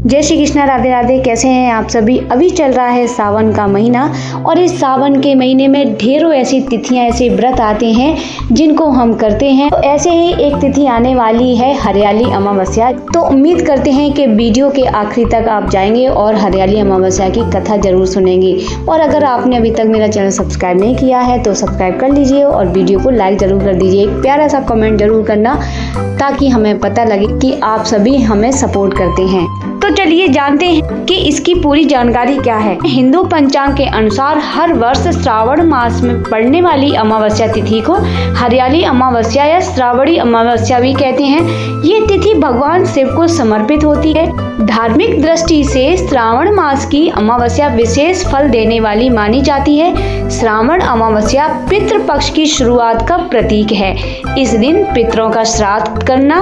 जय श्री कृष्ण, राधे राधे। कैसे हैं आप सभी। अभी चल रहा है सावन का महीना और इस सावन के महीने में ढेरों ऐसी तिथियां, ऐसे व्रत आते हैं जिनको हम करते हैं। तो ऐसे ही एक तिथि आने वाली है हरियाली अमावस्या। तो उम्मीद करते हैं कि वीडियो के आखिरी तक आप जाएंगे और हरियाली अमावस्या की कथा जरूर सुनेंगे। और अगर आपने अभी तक मेरा चैनल सब्सक्राइब नहीं किया है तो सब्सक्राइब कर लीजिए और वीडियो को लाइक जरूर कर दीजिए। एक प्यारा सा कमेंट जरूर करना ताकि हमें पता लगे कि आप सभी हमें सपोर्ट करते हैं। तो चलिए जानते हैं कि इसकी पूरी जानकारी क्या है। हिंदू पंचांग के अनुसार हर वर्ष श्रावण मास में पड़ने वाली अमावस्या तिथि को हरियाली अमावस्या या श्रावणी अमावस्या भी कहते हैं। ये तिथि भगवान शिव को समर्पित होती है। धार्मिक दृष्टि से श्रावण मास की अमावस्या विशेष फल देने वाली मानी जाती है। श्रावण अमावस्या पितृपक्ष की शुरुआत का प्रतीक है। इस दिन पितरों का श्राद्ध करना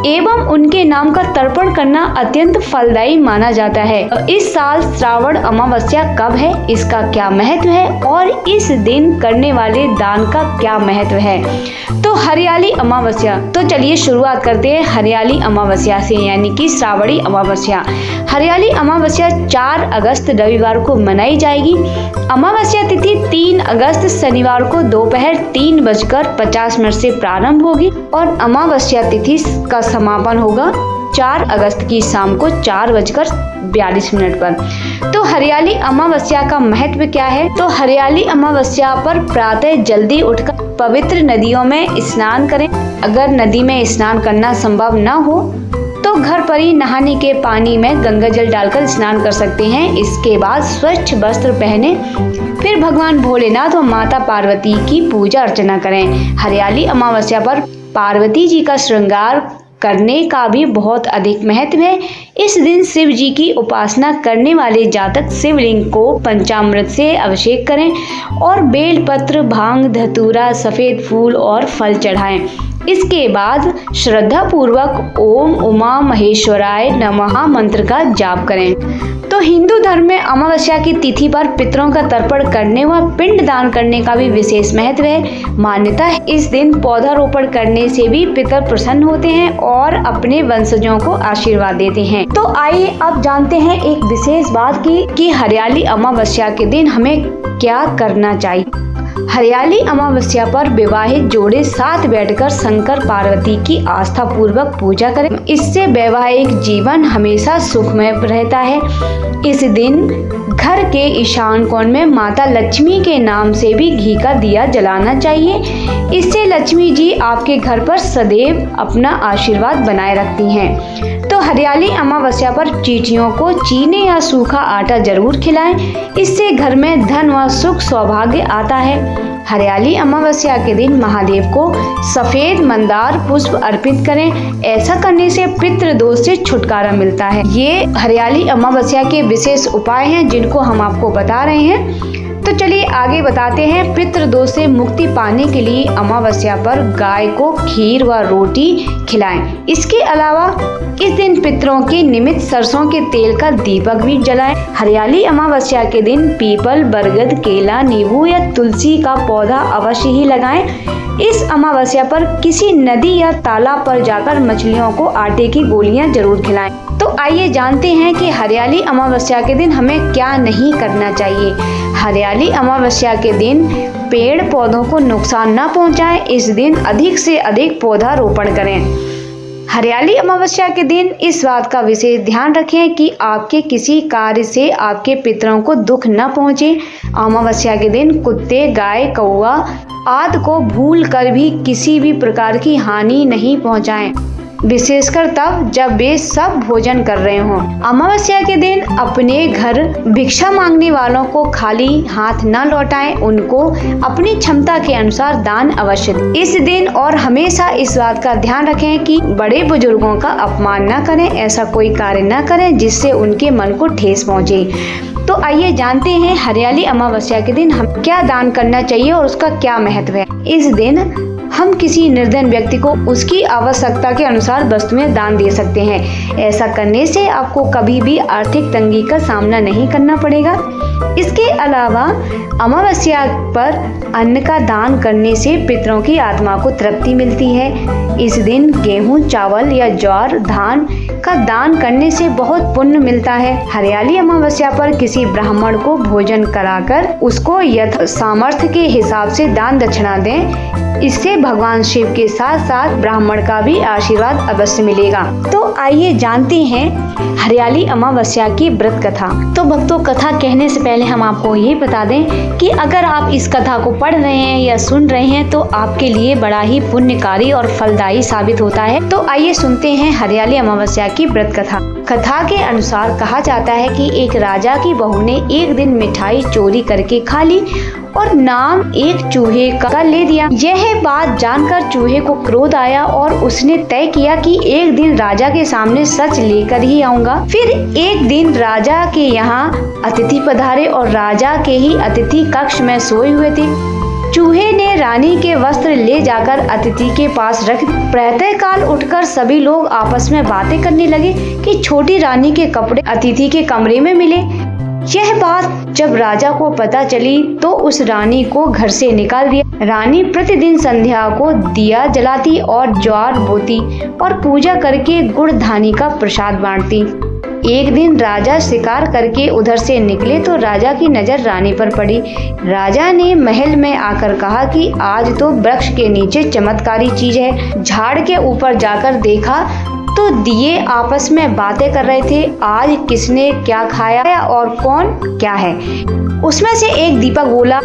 एवं उनके नाम का तर्पण करना अत्यंत फलदायी माना जाता है। इस साल श्रावण अमावस्या कब है, इसका क्या महत्व है और इस दिन करने वाले दान का क्या महत्व है। तो हरियाली अमावस्या, तो चलिए शुरुआत करते हैं हरियाली अमावस्या से, यानी कि श्रावणी अमावस्या। हरियाली अमावस्या 4 अगस्त रविवार को मनाई जाएगी। अमावस्या तिथि 3 अगस्त शनिवार को दोपहर 3:50 से प्रारंभ होगी और अमावस्या तिथि का समापन होगा 4 अगस्त की शाम को 4:42 पर। तो हरियाली अमावस्या का महत्व क्या है। तो हरियाली अमावस्या पर प्रातः जल्दी उठकर पवित्र नदियों में स्नान करें। अगर नदी में स्नान करना संभव न हो तो घर पर ही नहाने के पानी में गंगा जल डालकर स्नान कर सकते हैं। इसके बाद स्वच्छ वस्त्र पहने, फिर भगवान भोलेनाथ और माता पार्वती की पूजा अर्चना करें। हरियाली अमावस्या पर पार्वती जी का श्रृंगार करने का भी बहुत अधिक महत्व है। इस दिन शिव जी की उपासना करने वाले जातक शिवलिंग को पंचामृत से अभिषेक करें और बेलपत्र, भांग, धतूरा, सफेद फूल और फल चढ़ाएं। इसके बाद श्रद्धा पूर्वक ओम उमा महेश्वराय नमः मंत्र का जाप करें। तो हिंदू धर्म में अमावस्या की तिथि पर पितरों का तर्पण करने व पिंड दान करने का भी विशेष महत्व है। मान्यता है इस दिन पौधारोपण करने से भी पितर प्रसन्न होते हैं और अपने वंशजों को आशीर्वाद देते हैं। तो आइए अब जानते हैं एक विशेष बात कि हरियाली अमावस्या के दिन हमें क्या करना चाहिए। हरियाली अमावस्या पर विवाहित जोड़े साथ बैठकर शंकर पार्वती की आस्था पूर्वक पूजा करें। इससे वैवाहिक जीवन हमेशा सुखमय रहता है। इस दिन घर के ईशान कोण में माता लक्ष्मी के नाम से भी घी का दिया जलाना चाहिए। इससे लक्ष्मी जी आपके घर पर सदैव अपना आशीर्वाद बनाए रखती हैं। तो हरियाली अमावस्या पर चींटियों को चीनी या सूखा आटा जरूर खिलाएं। इससे घर में धन व सुख सौभाग्य आता है। हरियाली अमावस्या के दिन महादेव को सफेद मंदार पुष्प अर्पित करें। ऐसा करने से पितृ दोष से छुटकारा मिलता है। ये हरियाली अमावस्या के विशेष उपाय हैं जिनको हम आपको बता रहे हैं। तो चलिए आगे बताते हैं। पितृ दोष से मुक्ति पाने के लिए अमावस्या पर गाय को खीर व रोटी खिलाएं। इसके अलावा इस दिन पितरों के निमित्त सरसों के तेल का दीपक भी जलाएं। हरियाली अमावस्या के दिन पीपल, बरगद, केला, नींबू या तुलसी का पौधा अवश्य ही लगाएं। इस अमावस्या पर किसी नदी या तालाब पर जाकर मछलियों को आटे की गोलियां जरूर खिलाएं। तो आइए जानते हैं कि हरियाली अमावस्या के दिन हमें क्या नहीं करना चाहिए। हरियाली अमावस्या के दिन पेड़ पौधों को नुकसान न पहुंचाएं। इस दिन अधिक से अधिक पौधारोपण करें। हरियाली अमावस्या के दिन इस बात का विशेष ध्यान रखें कि आपके किसी कार्य से आपके पितरों को दुख न पहुंचे। अमावस्या के दिन कुत्ते, गाय, कौवा आदि को भूल कर भी किसी भी प्रकार की हानि नहीं पहुंचाएं, विशेषकर तब जब वे सब भोजन कर रहे हों। अमावस्या के दिन अपने घर भिक्षा मांगने वालों को खाली हाथ न लौटाएं। उनको अपनी क्षमता के अनुसार दान अवश्य दें। इस दिन और हमेशा इस बात का ध्यान रखें कि बड़े बुजुर्गों का अपमान न करें। ऐसा कोई कार्य न करें जिससे उनके मन को ठेस पहुंचे। तो आइए जानते हैं हरियाली अमावस्या के दिन हम क्या दान करना चाहिए और उसका क्या महत्व है। इस दिन हम किसी निर्धन व्यक्ति को उसकी आवश्यकता के अनुसार वस्तुएं दान दे सकते हैं। ऐसा करने से आपको कभी भी आर्थिक तंगी का सामना नहीं करना पड़ेगा। इसके अलावा अमावस्या पर अन्न का दान करने से पितरों की आत्मा को तृप्ति मिलती है। इस दिन गेहूं, चावल या ज्वार, धान का दान करने से बहुत पुण्य मिलता है। हरियाली अमावस्या पर किसी ब्राह्मण को भोजन कराकर उसको यथा सामर्थ्य के हिसाब से दान दक्षिणा दें। इससे भगवान शिव के साथ साथ ब्राह्मण का भी आशीर्वाद अवश्य मिलेगा। तो आइए जानते हैं हरियाली अमावस्या की व्रत कथा। तो भक्तों, कथा कहने से पहले हम आपको ये बता दें कि अगर आप इस कथा को पढ़ रहे हैं या सुन रहे हैं तो आपके लिए बड़ा ही पुण्यकारी और फलदायी साबित होता है। तो आइए सुनते हैं हरियाली अमावस्या की व्रत कथा। कथा के अनुसार कहा जाता है कि एक राजा की बहू ने एक दिन मिठाई चोरी करके खा ली और नाम एक चूहे का ले दिया। यह बात जानकर चूहे को क्रोध आया और उसने तय किया कि एक दिन राजा के सामने सच लेकर ही आऊंगा। फिर एक दिन राजा के यहाँ अतिथि पधारे और राजा के ही अतिथि कक्ष में सोए हुए थे। चूहे ने रानी के वस्त्र ले जाकर अतिथि के पास रख दिए। प्रातः काल उठकर सभी लोग आपस में बातें करने लगे कि छोटी रानी के कपड़े अतिथि के कमरे में मिले। यह बात जब राजा को पता चली तो उस रानी को घर से निकाल दिया। रानी प्रतिदिन संध्या को दिया जलाती और ज्वार बोती और पूजा करके गुड़ धानी का प्रसाद बांटती। एक दिन राजा शिकार करके उधर से निकले तो राजा की नजर रानी पर पड़ी। राजा ने महल में आकर कहा कि आज तो वृक्ष के नीचे चमत्कारी चीज है। झाड़ के ऊपर जाकर देखा तो दिए आपस में बातें कर रहे थे, आज किसने क्या खाया और कौन क्या है। उसमें से एक दीपक बोला,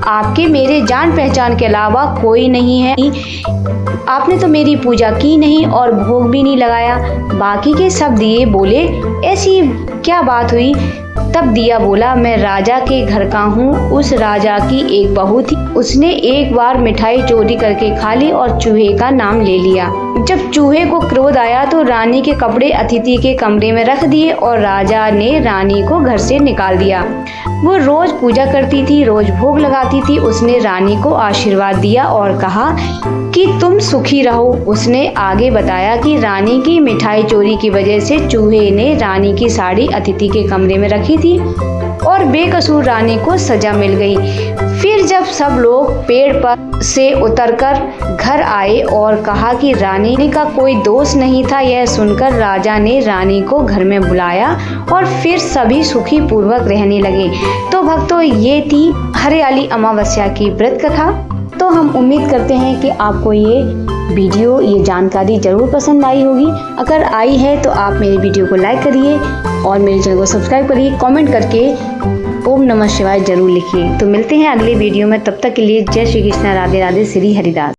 आपके मेरे जान पहचान के अलावा कोई नहीं है। आपने तो मेरी पूजा की नहीं और भोग भी नहीं लगाया। बाकी के सब दिए बोले, ऐसी क्या बात हुई। तब दिया बोला, मैं राजा के घर का हूँ। उस राजा की एक बहू थी, उसने एक बार मिठाई चोरी करके खा ली और चूहे का नाम ले लिया। जब चूहे को क्रोध आया तो रानी के कपड़े अतिथि के कमरे में रख दिए और राजा ने रानी को घर से निकाल दिया। वो रोज पूजा करती थी, रोज भोग लगाती थी। उसने रानी को आशीर्वाद दिया और कहा कि तुम सुखी रहो। उसने आगे बताया कि रानी की मिठाई चोरी की वजह से चूहे ने रानी की साड़ी अतिथि के कमरे में रखी थी और बेकसूर रानी को सजा मिल गई। फिर जब सब लोग पेड़ पर से उतरकर घर आए और कहा कि रानी का कोई दोष नहीं था, यह सुनकर राजा ने रानी को घर में बुलाया और फिर सभी सुखी पूर्वक रहने लगे। तो भक्तों, ये थी हरियाली अमावस्या की व्रत कथा। तो हम उम्मीद करते हैं कि आपको ये वीडियो, ये जानकारी जरूर पसंद आई होगी। अगर आई है तो आप मेरे वीडियो को लाइक करिए और मेरे चैनल को सब्सक्राइब करिए। कमेंट करके ओम नमः शिवाय जरूर लिखिए। तो मिलते हैं अगले वीडियो में, तब तक के लिए जय श्री कृष्ण, राधे राधे, श्री हरिदास।